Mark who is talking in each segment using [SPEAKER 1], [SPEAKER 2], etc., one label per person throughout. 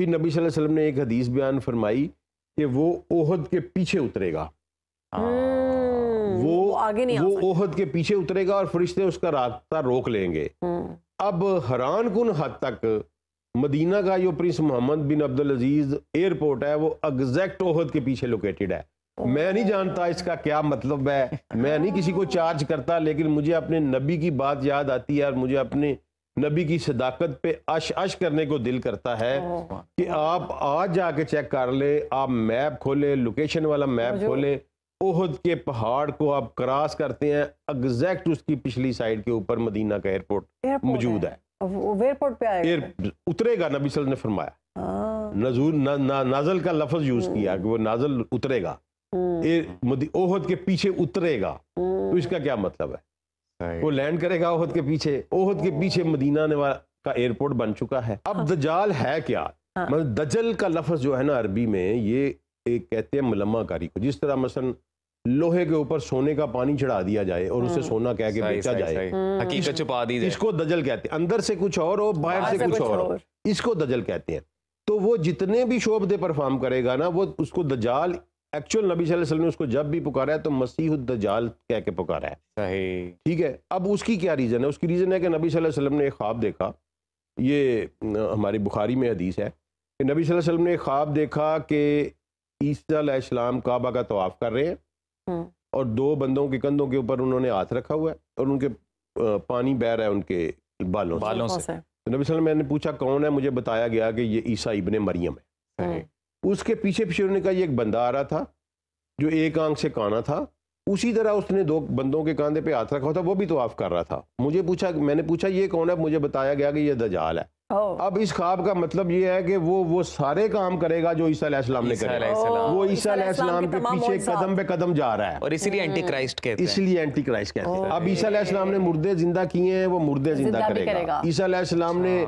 [SPEAKER 1] پھر نبی صلی اللہ علیہ وسلم نے ایک حدیث بیان فرمائی کہ وہ احد کے پیچھے اترے گا، وہ
[SPEAKER 2] آگے نہیں،
[SPEAKER 1] وہ احد کے پیچھے اترے گا اور فرشتے اس کا راستہ روک لیں گے۔ اب حیران کن حد تک مدینہ کا جو پرنس محمد بن عبدالعزیز ایئرپورٹ ہے وہ ایگزیکٹ احد کے پیچھے لوکیٹڈ ہے۔ میں نہیں جانتا اس کا کیا مطلب ہے، میں نہیں کسی کو چارج کرتا، لیکن مجھے اپنے نبی کی بات یاد آتی ہے اور مجھے اپنے نبی کی صداقت پہ اش کرنے کو دل کرتا ہے کہ آپ آج جا کے چیک کر لیں، آپ میپ کھولیں، لوکیشن والا میپ کھولیں، احد کے پہاڑ کو آپ کراس کرتے ہیں، ایگزیکٹ اس کی پچھلی سائڈ کے اوپر مدینہ کا ایئرپورٹ موجود ہے۔
[SPEAKER 2] ایئرپورٹ پہ آئے گا،
[SPEAKER 1] اترے گا، نبی صلی اللہ علیہ وسلم نے فرمایا، نزول نازل کا لفظ یوز کیا کہ وہ نازل اترے گا، احد کے پیچھے اترے گا، تو اس کا کیا مطلب ہے؟ وہ لینڈ کرے گا احد کے پیچھے، احد کے پیچھے مدینہ کا ایئرپورٹ بن چکا ہے۔ اب دجال ہے کیا؟ مطلب دجل کا لفظ جو ہے نا عربی میں، یہ ایک کہتے ہیں ملمہ کاری کو، جس طرح مثلا لوہے کے اوپر سونے کا پانی چڑھا دیا جائے اور اسے سونا کہہ کے بیچا جائے،
[SPEAKER 3] حقیقت چھپا دی جائے،
[SPEAKER 1] اس کو دجل کہتے ہیں۔ اندر سے کچھ اور ہو، باہر سے کچھ اور ہو، اس کو دجل کہتے ہیں۔ تو وہ جتنے بھی شعبدے پرفارم کرے گا نا، وہ اس کو دجال، ایکچوئل نبی صلی اللہ علیہ وسلم نے اس کو جب بھی پکارا ہے تو مسیح الدجال کہہ کے پکارا ہے۔
[SPEAKER 3] صحیح،
[SPEAKER 1] ٹھیک ہے۔ اب اس کی کیا ریزن ہے؟ اس کی ریزن ہے کہ نبی صلی اللہ علیہ وسلم نے ایک خواب دیکھا، یہ ہماری بخاری میں حدیث ہے کہ نبی صلی اللہ علیہ وسلم نے ایک خواب دیکھا کہ عیسیٰ علیہ السلام کعبہ کا طواف کر رہے ہیں اور دو بندوں کے کندھوں کے اوپر انہوں نے ہاتھ رکھا ہوا ہے اور ان کے پانی بہہ رہا ہے ان کے بالوں سے۔
[SPEAKER 3] تو
[SPEAKER 1] نبی صلی اللہ علیہ وسلم، میں نے پوچھا کون ہے؟ مجھے بتایا گیا کہ یہ عیسیٰ ابن مریم ہے۔ اس کے پیچھے انہوں نے کہا یہ ایک بندہ آ رہا تھا جو ایک آنکھ سے کانا تھا، اسی طرح اس نے دو بندوں کے کاندھے پہ ہاتھ رکھا تھا، وہ بھی طواف کر رہا تھا۔ میں نے پوچھا یہ کون ہے؟ مجھے بتایا گیا کہ یہ دجال ہے۔ اب اس خواب کا مطلب یہ ہے کہ وہ سارے کام کرے گا جو عیسیٰ علیہ السلام نے کرے، وہ عیسیٰ علیہ السلام کے پیچھے قدم پہ قدم جا رہا ہے،
[SPEAKER 3] اور اسی لیے اینٹی کرائسٹ کہتے ہیں،
[SPEAKER 1] اس لیے اینٹی کرائسٹ کہتے ہیں۔ اب عیسیٰ علیہ السلام نے مردے زندہ کیے ہیں، وہ مردے زندہ کرے گا۔ عیسیٰ علیہ السلام نے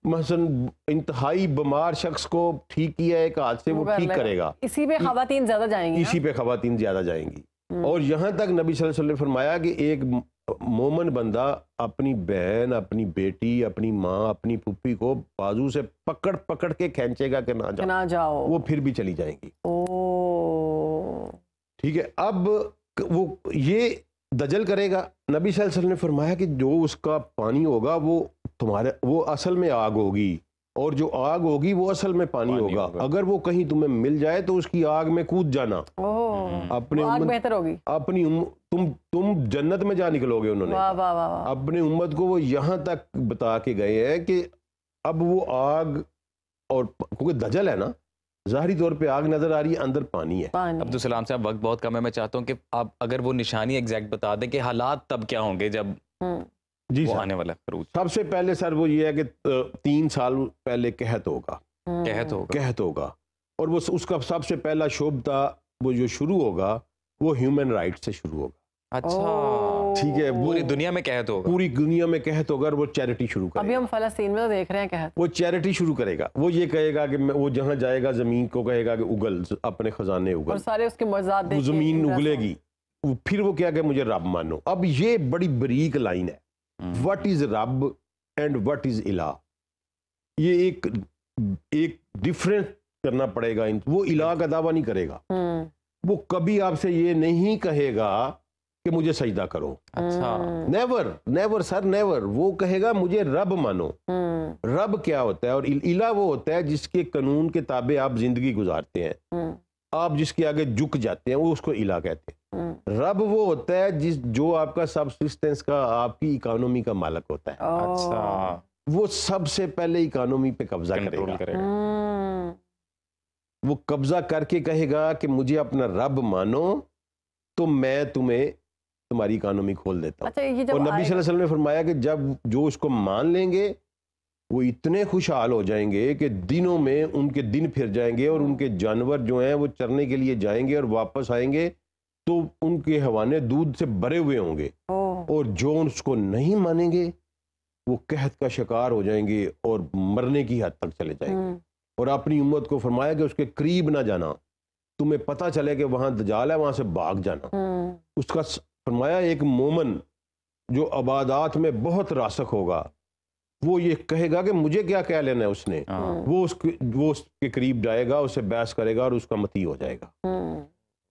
[SPEAKER 1] مثلا انتہائی بیمار شخص کو ٹھیک کیا ہے ایک ہاتھ سے، وہ ٹھیک کرے گا۔
[SPEAKER 2] اسی پہ خواتین زیادہ جائیں گی،
[SPEAKER 1] اسی پہ خواتین زیادہ جائیں گی۔ اور یہاں تک نبی صلی اللہ علیہ وسلم نے فرمایا کہ ایک مومن بندہ اپنی بہن، اپنی بیٹی، اپنی ماں، اپنی پھوپھی کو بازو سے پکڑ کے کھینچے گا کہ نہ جاؤ، وہ پھر بھی چلی جائیں گی۔ ٹھیک ہے۔ اب وہ یہ دجل کرے گا۔ نبی صلی اللہ علیہ وسلم نے فرمایا کہ جو اس کا پانی ہوگا وہ اصل میں آگ ہوگی، اور جو آگ ہوگی وہ اصل میں پانی ہوگا۔ اگر وہ کہیں تمہیں مل جائے تو اس کی آگ میں کود جانا، اپنی
[SPEAKER 2] بہتر ہوگی،
[SPEAKER 1] اپنی تم جنت میں جا نکلو گے۔ انہوں نے اپنی امت کو وہ یہاں تک بتا کے گئے ہیں کہ اب وہ آگ، اور کیونکہ دجل ہے نا، ظاہری طور پہ آگ نظر آ رہی ہے، اندر پانی ہے۔
[SPEAKER 3] عبدالسلام صاحب، وقت بہت کم ہے، میں چاہتا ہوں کہ آپ اگر وہ نشانی ایگزیکٹ بتا دیں کہ حالات تب کیا ہوں گے جب
[SPEAKER 1] جی
[SPEAKER 3] وہ آنے والا خروج۔
[SPEAKER 1] سب سے پہلے سر وہ یہ ہے کہ 3 سال پہلے قحط ہوگا، قحط ہوگا، اور وہ اس کا سب سے پہلا شعبہ وہ جو شروع ہوگا وہ ہیومن رائٹ سے شروع ہوگا۔
[SPEAKER 3] اچھا،
[SPEAKER 1] ٹھیک ہے۔
[SPEAKER 3] پوری دنیا میں قحط ہوگا،
[SPEAKER 1] پوری دنیا میں قحط ہوگا، اور وہ چیریٹی شروع کرے گا۔
[SPEAKER 2] ابھی ہم فلسطین میں تو دیکھ رہے ہیں قحط،
[SPEAKER 1] وہ چیریٹی شروع کرے گا۔ وہ یہ کہے گا کہ وہ جہاں جائے گا زمین کو کہے گا کہ اگل، اپنے خزانے اگل،
[SPEAKER 2] اور سارے اس کے معجزات دیکھ کے
[SPEAKER 1] زمین اگلے گی۔ پھر وہ کیا کہ مجھے رب مانو۔ اب یہ بڑی بریک لائن ہے، what is رب اینڈ what is الہ۔ یہ ایک ڈفرینس کرنا پڑے گا۔ وہ الہ کا دعویٰ نہیں کرے گا، وہ کبھی آپ سے یہ نہیں کہے گا کہ مجھے سجدہ کرو۔
[SPEAKER 3] اچھا،
[SPEAKER 1] نیور سر، نیور۔ وہ کہے گا مجھے رب مانو۔ رب کیا ہوتا ہے؟ اور الہ وہ ہوتا ہے جس کے قانون کے تابع آپ زندگی گزارتے ہیں، آپ جس کے آگے جھک جاتے ہیں، وہ اس کو الہ کہتے ہیں۔ رب وہ ہوتا ہے جو آپ کا سبسسٹنس کا، آپ کی اکانومی کا مالک ہوتا ہے۔
[SPEAKER 3] اچھا،
[SPEAKER 1] وہ سب سے پہلے اکانومی پہ قبضہ کرے گا۔ وہ قبضہ کر کے کہے گا کہ مجھے اپنا رب مانو تو میں تمہاری اکانومی کھول دیتا ہوں۔ اور نبی صلی اللہ علیہ وسلم نے فرمایا کہ جب جو اس کو مان لیں گے وہ اتنے خوشحال ہو جائیں گے کہ دنوں میں ان کے دن پھر جائیں گے، اور ان کے جانور جو ہیں وہ چرنے کے لیے جائیں گے اور واپس آئیں گے تو ان کے حوانے دودھ سے بھرے ہوئے ہوں گے، اور جو اس کو نہیں مانیں گے وہ قحط کا شکار ہو جائیں گے اور مرنے کی حد تک چلے جائیں گے۔ اور اپنی امت کو فرمایا کہ اس کے قریب نہ جانا، تمہیں پتہ چلے کہ وہاں دجال ہے، وہاں سے بھاگ جانا۔ اس کا فرمایا ایک مومن جو عبادات میں بہت راسخ ہوگا، وہ یہ کہے گا کہ مجھے کیا کہہ لینا ہے اس نے, وہ اس کے قریب جائے گا, اس سے بحث کرے گا اور اس کا مطیع ہو جائے گا.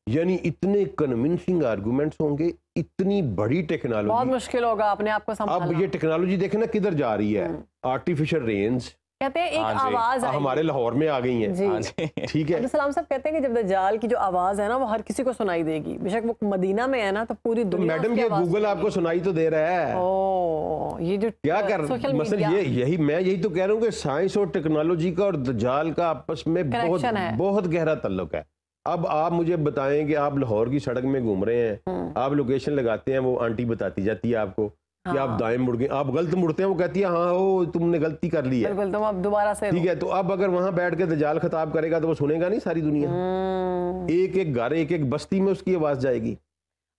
[SPEAKER 1] یعنی اتنے کنونسنگ آرگومنٹس ہوں گے, اتنی بڑی ٹیکنالوجی,
[SPEAKER 2] بہت مشکل ہوگا اپنے آپ کو سنبھالنا.
[SPEAKER 1] اب یہ ٹیکنالوجی دیکھیں نا کدھر جا رہی ہے, آرٹیفیشل رینز
[SPEAKER 2] کہتے ہیں ایک آواز
[SPEAKER 1] ہمارے لاہور میں آ گئی ہیں, ٹھیک ہے.
[SPEAKER 2] عبدالسلام صاحب کہتے ہیں کہ جب دجال کی جو آواز ہے نا وہ ہر کسی کو سنائی دے گی, بے شک وہ مدینہ میں ہے نا تو پوری دنیا.
[SPEAKER 1] میڈم یہ گوگل آپ کو سنائی تو دے رہا ہے,
[SPEAKER 2] یہ جو
[SPEAKER 1] کیا کر مثلا یہی تو کہہ رہا ہوں کہ سائنس اور ٹیکنالوجی کا اور دجال کا آپس میں بہت گہرا تعلق ہے. اب آپ مجھے بتائیں کہ آپ لاہور کی سڑک میں گھوم رہے ہیں, آپ لوکیشن لگاتے ہیں, وہ آنٹی بتاتی جاتی ہے آپ کو کہ آپ دائیں مڑ گئے, آپ غلط مڑتے ہیں, وہ کہتی ہے ہاں وہ تم نے غلطی کر لی ہے,
[SPEAKER 2] بالکل تم اب دوبارہ سے,
[SPEAKER 1] ٹھیک ہے. تو اب اگر وہاں بیٹھ کے دجال خطاب کرے گا تو وہ سنے گا نہیں ساری دنیا, ایک ایک گھر ایک ایک بستی میں اس کی آواز جائے گی.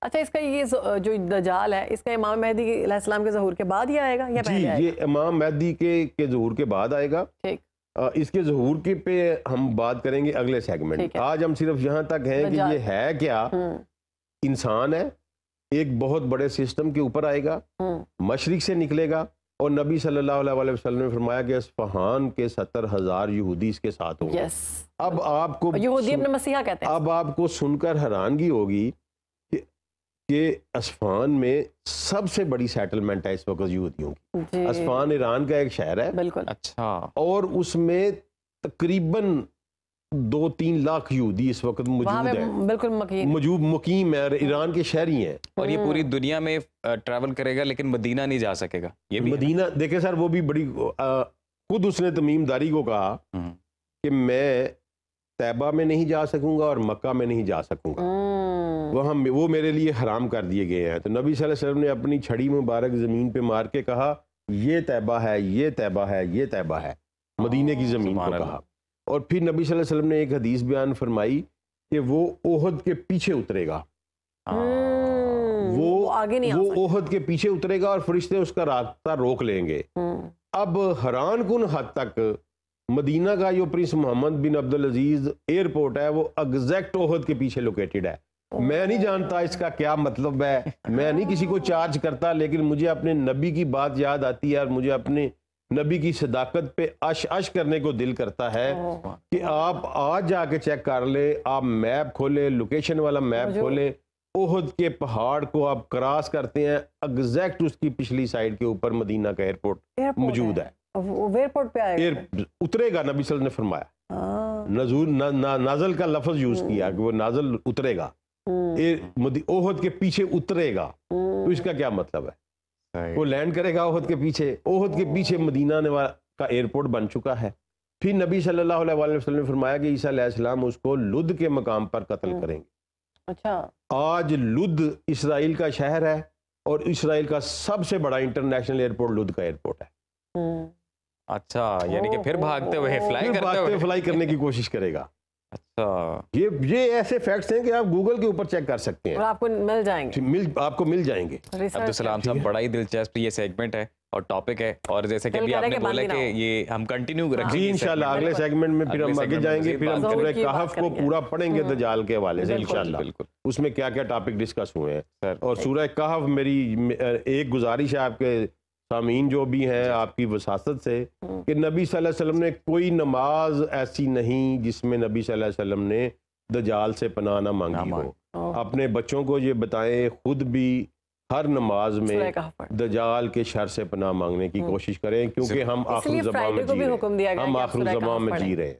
[SPEAKER 2] اچھا اس کا یہ جو دجال ہے اس کا امام مہدی علیہ السلام کے ظہور کے بعد ہی آئے گا یا پہلے آئے گا؟
[SPEAKER 1] جی یہ امام مہدی کے ظہور کے بعد آئے گا.
[SPEAKER 2] ٹھیک,
[SPEAKER 1] اس کے ظہور کے پہ ہم بات کریں گے اگلے سیگمنٹ. آج ہم صرف یہاں تک ہیں کہ یہ ہے کیا, انسان ہے, ایک بہت بڑے سسٹم کے اوپر آئے گا, مشرق سے نکلے گا, اور نبی صلی اللہ علیہ وسلم نے فرمایا کہ اصفہان کے 70,000 یہودی اس کے ساتھ ہوں گے. اب آپ کو
[SPEAKER 2] یہودی اپنے مسیحا کہتے ہیں.
[SPEAKER 1] اب آپ کو سن کر حیرانگی ہوگی کہ اصفہان میں سب سے بڑی سیٹلمنٹ ہے اس وقت یہودیوں کی. اصفہان ایران کا ایک شہر ہے,
[SPEAKER 2] بالکل,
[SPEAKER 3] اچھا, اور
[SPEAKER 1] اس میں تقریباً 2-3 لاکھ یہودی اس وقت موجود ہیں,
[SPEAKER 2] بالکل
[SPEAKER 1] مقیم ہے, ایران کے شہری ہیں.
[SPEAKER 3] اور یہ پوری دنیا میں ٹریول کرے گا لیکن مدینہ نہیں جا سکے گا. یہ
[SPEAKER 1] مدینہ دیکھیں سر, وہ بھی بڑی خود اس نے تمیم داری کو کہا کہ میں طیبہ میں نہیں جا سکوں گا اور مکہ میں نہیں جا سکوں گا, وہ میرے لیے حرام کر دیے گئے ہیں. تو نبی صلی اللہ علیہ وسلم نے اپنی چھڑی مبارک زمین پہ مار کے کہا یہ طیبہ ہے, یہ طیبہ ہے, یہ طیبہ ہے, مدینے کی زمین کو کہا. اور پھر نبی صلی اللہ علیہ وسلم نے ایک حدیث بیان فرمائی کہ وہ احد کے پیچھے اترے گا, وہ احد کے پیچھے اترے گا اور فرشتے اس کا راستہ روک لیں گے. اب حیران کن حد تک مدینہ کا جو پرنس محمد بن عبدالعزیز ایئرپورٹ ہے وہ ایگزیکٹ احد کے پیچھے لوکیٹڈ ہے. میں نہیں جانتا اس کا کیا مطلب ہے, میں نہیں کسی کو چارج کرتا, لیکن مجھے اپنے نبی کی بات یاد آتی ہے اور مجھے اپنے نبی کی صداقت پہ اش کرنے کو دل کرتا ہے کہ آپ آج جا کے چیک کر لیں, آپ میپ کھولیں, لوکیشن والا میپ کھولیں, احد کے پہاڑ کو آپ کراس کرتے ہیں, ایگزیکٹ اس کی پچھلی سائڈ کے اوپر مدینہ کا ایئرپورٹ موجود ہے.
[SPEAKER 2] ایئرپورٹ پہ آئے گا,
[SPEAKER 1] اترے گا, نبی صلی اللہ علیہ وسلم نے فرمایا, نازل کا لفظ یوز کیا کہ وہ نازل اترے گا, احد کے پیچھے اترے گا. تو اس کا کیا مطلب ہے, وہ لینڈ کرے گا احد کے پیچھے, احد کے پیچھے مدینہ کا ایئرپورٹ بن چکا ہے. پھر نبی صلی اللہ علیہ وسلم نے فرمایا کہ عیسیٰ علیہ السلام اس کو لد کے مقام پر قتل کریں گے.
[SPEAKER 2] اچھا,
[SPEAKER 1] آج لد اسرائیل کا شہر ہے اور اسرائیل کا سب سے بڑا انٹرنیشنل ایئرپورٹ لد کا ایئرپورٹ ہے.
[SPEAKER 3] اچھا, یعنی کہ پھر بھاگتے ہوئے
[SPEAKER 1] فلائی کرنے کی کوشش کرے گا.
[SPEAKER 3] اچھا,
[SPEAKER 1] یہ ایسے فیکٹس ہیں کہ آپ گوگل کے اوپر چیک کر سکتے ہیں
[SPEAKER 2] اور آپ کو مل جائیں گے,
[SPEAKER 1] آپ کو مل جائیں گے.
[SPEAKER 3] عبدالسلام صاحب بڑا ہی دلچسپ یہ سیگمنٹ ہے اور ٹاپک ہے, اور جیسے کہ ابھی آپ نے بولا کہ یہ ہم کنٹینیو رکھیں گے
[SPEAKER 1] انشاءاللہ اگلے سیگمنٹ میں, پھر ہم آگے جائیں گے, پھر ہم سورہ کہف کو پورا پڑھیں گے دجال کے حوالے سے انشاءاللہ. اس میں کیا کیا ٹاپک ڈسکس ہوئے ہیں. اور سورہ کہف میری ایک گزارش ہے آپ کے سامعین جو بھی ہیں آپ کی وساطت سے, کہ نبی صلی اللہ علیہ وسلم نے کوئی نماز ایسی نہیں جس میں نبی صلی اللہ علیہ وسلم نے دجال سے پناہ نہ مانگی ہو. اپنے بچوں کو یہ بتائیں, خود بھی ہر نماز میں دجال کے شر سے پناہ مانگنے کی کوشش کریں, کیونکہ ہم آخر زمان میں جی رہے ہیں.